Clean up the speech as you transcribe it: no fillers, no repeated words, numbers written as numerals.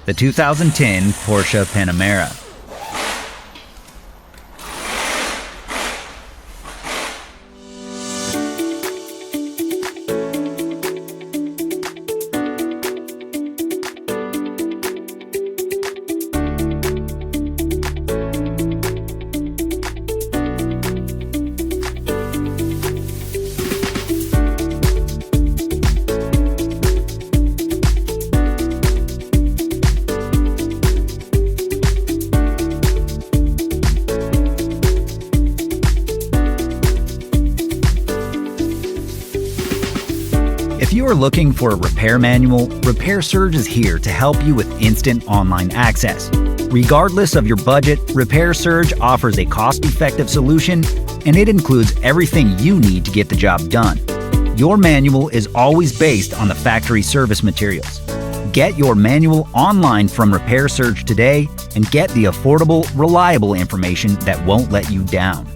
the 2010 Porsche Panamera. If you are looking for a repair manual, Repair Surge is here to help you with instant online access. Regardless of your budget, Repair Surge offers a cost-effective solution, and it includes everything you need to get the job done. Your manual is always based on the factory service materials. Get your manual online from Repair Surge today and get the affordable, reliable information that won't let you down.